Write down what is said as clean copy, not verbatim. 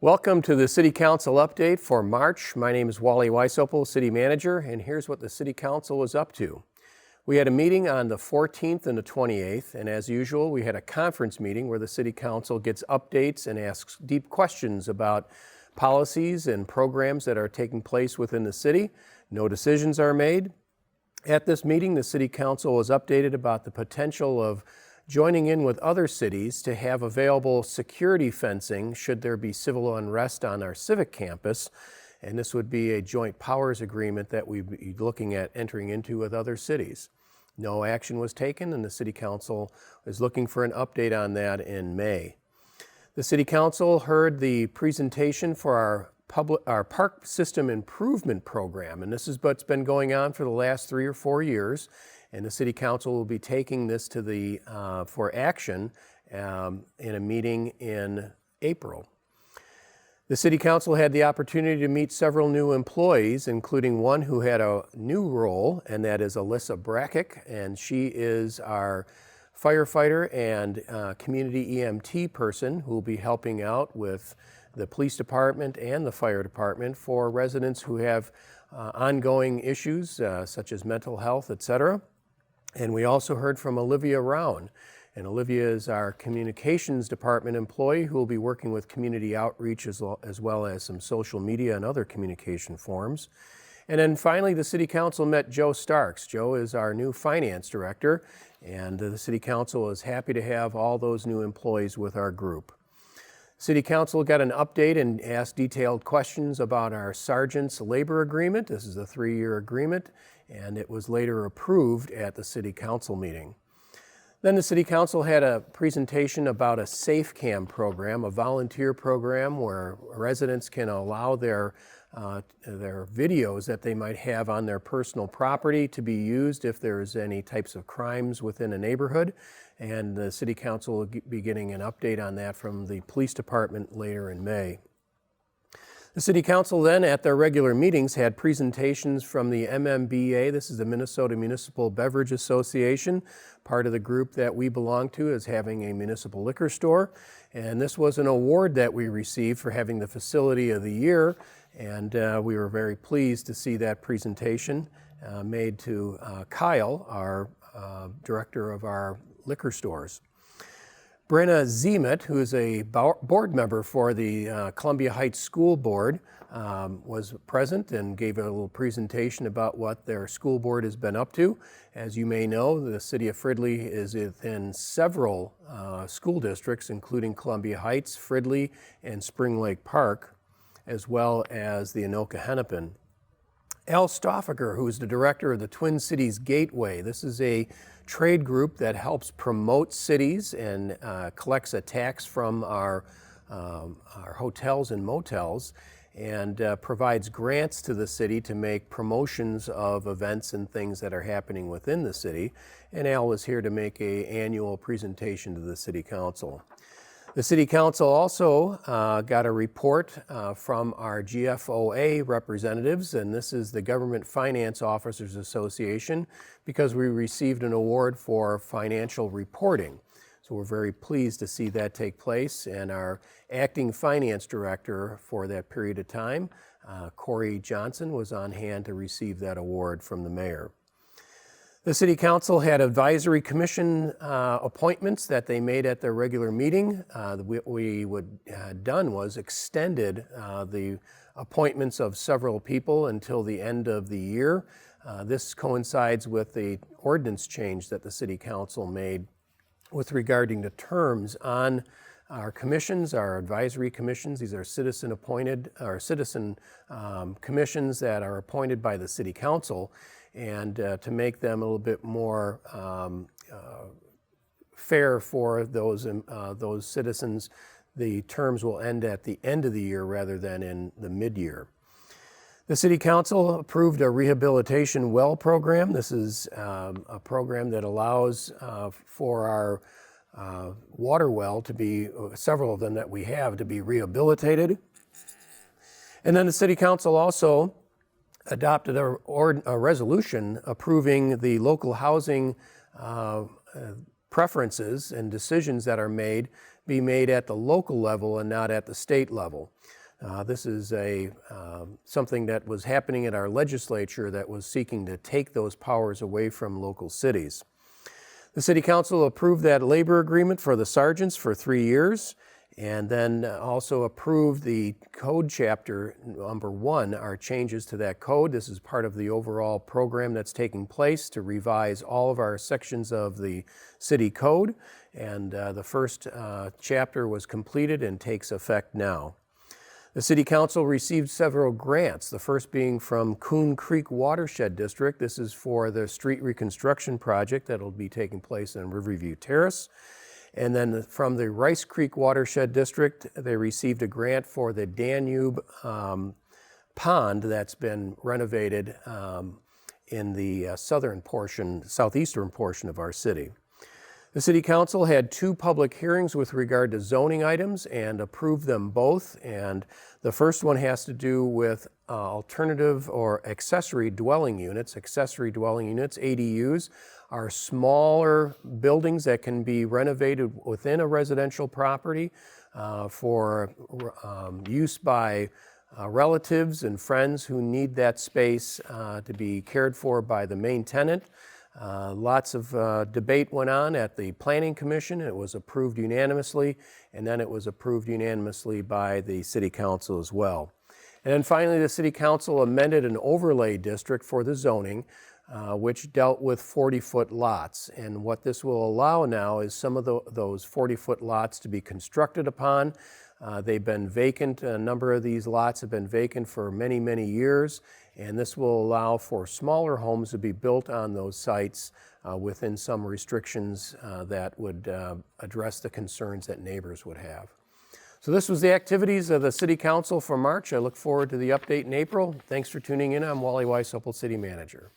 Welcome to the City Council update for March. My name is Wally Weisopel, City Manager, and here's what the City Council was up to. We had a meeting on the 14th and the 28th, and as usual, we had a conference meeting where the City Council gets updates and asks deep questions about policies and programs that are taking place within the city. No decisions are made. At this meeting, the City Council was updated about the potential of joining in with other cities to have available security fencing should there be civil unrest on our civic campus. And this would be a joint powers agreement that we'd be looking at entering into with other cities. No action was taken, and the City Council is looking for an update on that in May. The City Council heard the presentation for our park system improvement program, and this is what's been going on for the last 3 or 4 years. And the City Council will be taking this to for action in a meeting in April. The City Council had the opportunity to meet several new employees, including one who had a new role, and that is Alyssa Brackick, and she is our firefighter and community EMT person who will be helping out with the police department and the fire department for residents who have ongoing issues such as mental health, etc. And we also heard from Olivia Rowan. And Olivia is our communications department employee who will be working with community outreach as well as some social media and other communication forms. And then finally, the City Council met Joe Starks. Joe is our new finance director, and the City Council is happy to have all those new employees with our group. City Council got an update and asked detailed questions about our sergeant's labor agreement. This is a 3-year agreement, and it was later approved at the City Council meeting. Then the City Council had a presentation about a SafeCam program, a volunteer program where residents can allow their videos that they might have on their personal property to be used if there's any types of crimes within a neighborhood. And the City Council will be getting an update on that from the police department later in May. The City Council then, at their regular meetings, had presentations from the MMBA. This is the Minnesota Municipal Beverage Association. Part of the group that we belong to is having a municipal liquor store. And this was an award that we received for having the Facility of the Year. And we were very pleased to see that presentation made to Kyle, our director of our liquor stores. Brenna Zemet, who is a board member for the Columbia Heights School Board, was present and gave a little presentation about what their school board has been up to. As you may know, the city of Fridley is within several school districts, including Columbia Heights, Fridley, and Spring Lake Park, as well as the Anoka Hennepin. Al Stoffaker, who is the director of the Twin Cities Gateway. This is a trade group that helps promote cities and collects a tax from our hotels and motels and provides grants to the city to make promotions of events and things that are happening within the city. And Al was here to make an annual presentation to the City Council. The City Council also got a report from our GFOA representatives, and this is the Government Finance Officers Association, because we received an award for financial reporting. So we're very pleased to see that take place, and our acting finance director for that period of time, Corey Johnson, was on hand to receive that award from the mayor. The City Council had advisory commission appointments that they made at their regular meeting. What we had done was extended the appointments of several people until the end of the year. This coincides with the ordinance change that the City Council made with regarding to terms on our commissions, our advisory commissions. These are citizen appointed or citizen commissions that are appointed by the City Council. And to make them a little bit more fair for those citizens, the terms will end at the end of the year rather than in the mid-year. The City Council approved a rehabilitation well program. This is a program that allows for our water well to be, several of them that we have, to be rehabilitated. And then the City Council also adopted a resolution approving the local housing preferences and decisions that are made be made at the local level and not at the state level. This is something that was happening at our legislature that was seeking to take those powers away from local cities. The City Council approved that labor agreement for the sergeants for 3 years, and then also approved the code chapter number 1, our changes to that code. This is part of the overall program that's taking place to revise all of our sections of the city code, and the first chapter was completed and takes effect now. The City Council received several grants, the first being from Coon Creek Watershed District. This is for the street reconstruction project that will be taking place in Riverview Terrace. And then from the Rice Creek Watershed District, they received a grant for the Danube pond that's been renovated in the southeastern portion of our city. The City Council had 2 public hearings with regard to zoning items and approved them both. And the first one has to do with alternative or accessory dwelling units. Accessory dwelling units, ADUs, are smaller buildings that can be renovated within a residential property for use by relatives and friends who need that space to be cared for by the main tenant. Lots of debate went on at the Planning Commission. It was approved unanimously, and then it was approved unanimously by the City Council as well. And then finally, the City Council amended an overlay district for the zoning, which dealt with 40-foot lots. And what this will allow now is some of those 40-foot lots to be constructed upon. They've been vacant. A number of these lots have been vacant for many, many years, and this will allow for smaller homes to be built on those sites within some restrictions that would address the concerns that neighbors would have. So this was the activities of the City Council for March. I look forward to the update in April. Thanks for tuning in. I'm Wally Weishaupt, City Manager.